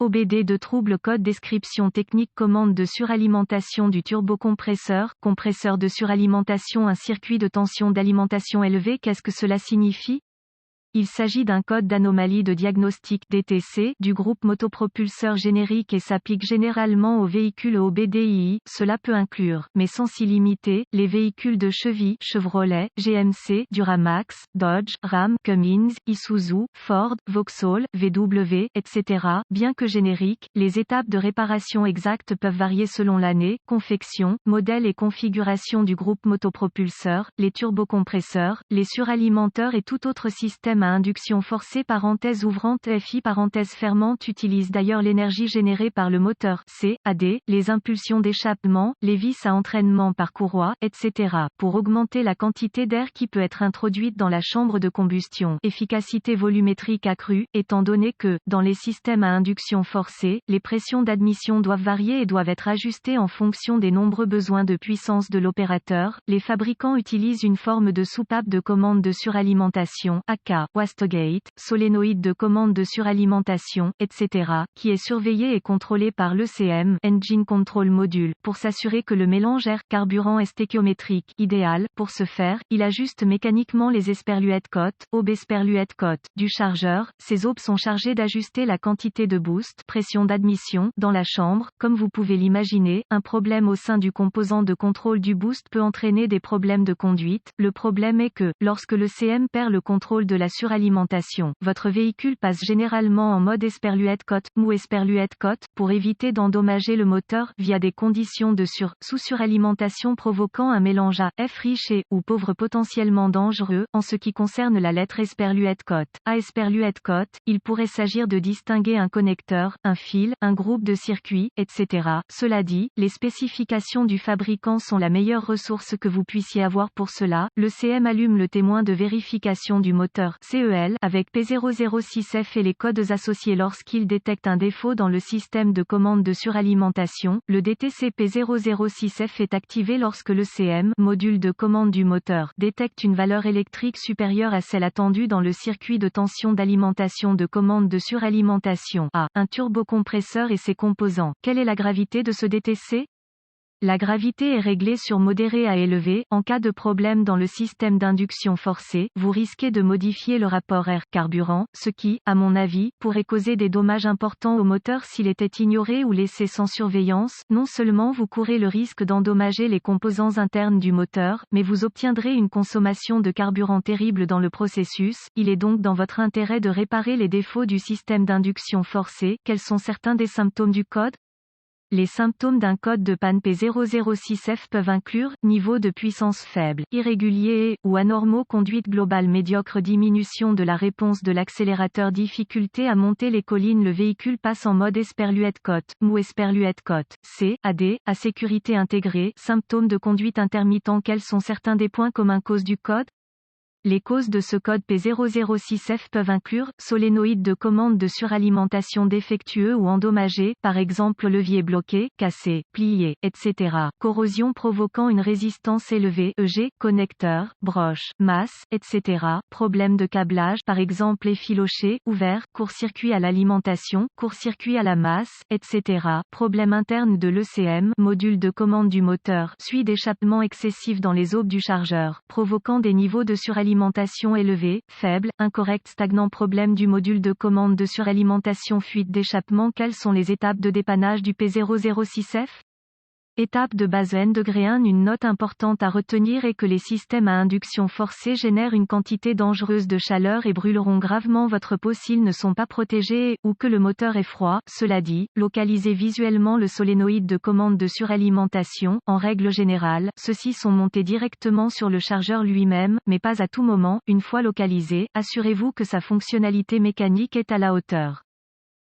OBD de trouble code description technique commande de suralimentation du turbocompresseur, compresseur de suralimentation un circuit de tension d'alimentation élevée. Qu'est-ce que cela signifie? Il s'agit d'un code d'anomalie de diagnostic DTC du groupe motopropulseur générique et s'applique généralement aux véhicules OBDII. Cela peut inclure, mais sans s'y limiter, les véhicules de Chevy, Chevrolet, GMC, Duramax, Dodge, Ram, Cummins, Isuzu, Ford, Vauxhall, VW, etc. Bien que génériques, les étapes de réparation exactes peuvent varier selon l'année, confection, modèle et configuration du groupe motopropulseur, les turbocompresseurs, les suralimenteurs et tout autre système à induction forcée parenthèse ouvrante FI parenthèse fermante utilise d'ailleurs l'énergie générée par le moteur CAD, les impulsions d'échappement, les vis à entraînement par courroie, etc. pour augmenter la quantité d'air qui peut être introduite dans la chambre de combustion. Efficacité volumétrique accrue, étant donné que, dans les systèmes à induction forcée, les pressions d'admission doivent varier et doivent être ajustées en fonction des nombreux besoins de puissance de l'opérateur, les fabricants utilisent une forme de soupape de commande de suralimentation, AK, wastegate, solénoïde de commande de suralimentation, etc., qui est surveillé et contrôlé par l'ECM, Engine Control Module, pour s'assurer que le mélange air-carburant est stéchiométrique, idéal. Pour ce faire, il ajuste mécaniquement les esperluettes cotes, aubes esperluettes cotes, du chargeur. Ces aubes sont chargées d'ajuster la quantité de boost, pression d'admission, dans la chambre. Comme vous pouvez l'imaginer, un problème au sein du composant de contrôle du boost peut entraîner des problèmes de conduite. Le problème est que, lorsque l'ECM perd le contrôle de la suralimentation, votre véhicule passe généralement en mode esperluette cote, mou esperluette cote, pour éviter d'endommager le moteur, via des conditions de sous-suralimentation provoquant un mélange à F riche et, ou pauvre potentiellement dangereux. En ce qui concerne la lettre esperluette cote, A esperluette cote, il pourrait s'agir de distinguer un connecteur, un fil, un groupe de circuits, etc. Cela dit, les spécifications du fabricant sont la meilleure ressource que vous puissiez avoir pour cela. L'ECM allume le témoin de vérification du moteur CEL avec P006F et les codes associés lorsqu'il détecte un défaut dans le système de commande de suralimentation. Le DTC P006F est activé lorsque l'ECM, module de commande du moteur, détecte une valeur électrique supérieure à celle attendue dans le circuit de tension d'alimentation de commande de suralimentation à un turbocompresseur et ses composants. Quelle est la gravité de ce DTC? La gravité est réglée sur modéré à élevé. En cas de problème dans le système d'induction forcée, vous risquez de modifier le rapport air-carburant, ce qui, à mon avis, pourrait causer des dommages importants au moteur s'il était ignoré ou laissé sans surveillance. Non seulement vous courez le risque d'endommager les composants internes du moteur, mais vous obtiendrez une consommation de carburant terrible dans le processus. Il est donc dans votre intérêt de réparer les défauts du système d'induction forcée. Quels sont certains des symptômes du code? Les symptômes d'un code de panne P006F peuvent inclure, niveau de puissance faible, irrégulier et, ou anormaux, conduite globale médiocre, diminution de la réponse de l'accélérateur, difficulté à monter les collines, le véhicule passe en mode esperluette cote, mou esperluette cote, CAD, à sécurité intégrée, symptômes de conduite intermittent. Quels sont certains des points communs causes du code? Les causes de ce code P006F peuvent inclure, solénoïde de commande de suralimentation défectueux ou endommagé, par exemple levier bloqué, cassé, plié, etc. Corrosion provoquant une résistance élevée, EG, connecteur, broche, masse, etc. Problème de câblage, par exemple effiloché, ouvert, court-circuit à l'alimentation, court-circuit à la masse, etc. Problème interne de l'ECM, module de commande du moteur, suie d'échappement excessif dans les aubes du chargeur, provoquant des niveaux de suralimentation élevés, faibles, incorrects, stagnants. Problème du module de commande de suralimentation, fuite d'échappement. Quelles sont les étapes de dépannage du P006F? Étape de base N degré 1. Une note importante à retenir est que les systèmes à induction forcée génèrent une quantité dangereuse de chaleur et brûleront gravement votre peau s'ils ne sont pas protégés ou que le moteur est froid. Cela dit, localisez visuellement le solénoïde de commande de suralimentation. En règle générale, ceux-ci sont montés directement sur le chargeur lui-même, mais pas à tout moment. Une fois localisé, assurez-vous que sa fonctionnalité mécanique est à la hauteur.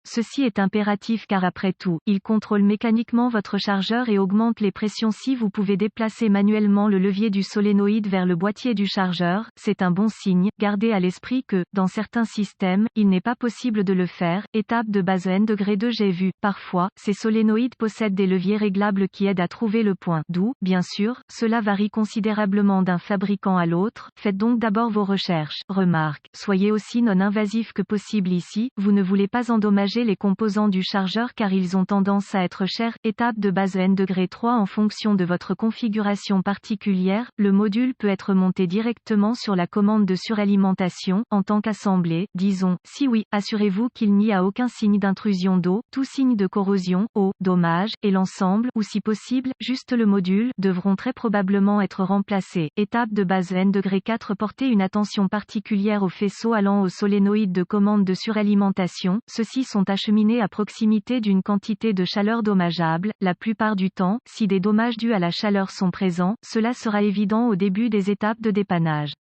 Ceci est impératif car après tout, il contrôle mécaniquement votre chargeur et augmente les pressions. Si vous pouvez déplacer manuellement le levier du solénoïde vers le boîtier du chargeur, c'est un bon signe. Gardez à l'esprit que, dans certains systèmes, il n'est pas possible de le faire. Étape de base N degré 2. J'ai vu, parfois, ces solénoïdes possèdent des leviers réglables qui aident à trouver le point d'où, bien sûr, cela varie considérablement d'un fabricant à l'autre. Faites donc d'abord vos recherches. Remarque, soyez aussi non invasif que possible ici, vous ne voulez pas endommager changer les composants du chargeur car ils ont tendance à être chers. Étape de base N-3 En fonction de votre configuration particulière, le module peut être monté directement sur la commande de suralimentation, en tant qu'assemblée, disons. Si oui, assurez-vous qu'il n'y a aucun signe d'intrusion d'eau, tout signe de corrosion, eau, dommage, et l'ensemble, ou si possible, juste le module, devront très probablement être remplacés. Étape de base N-4 Portez une attention particulière aux faisceaux allant aux solénoïdes de commande de suralimentation, ceux-ci sont acheminés à proximité d'une quantité de chaleur dommageable. La plupart du temps, si des dommages dus à la chaleur sont présents, cela sera évident au début des étapes de dépannage.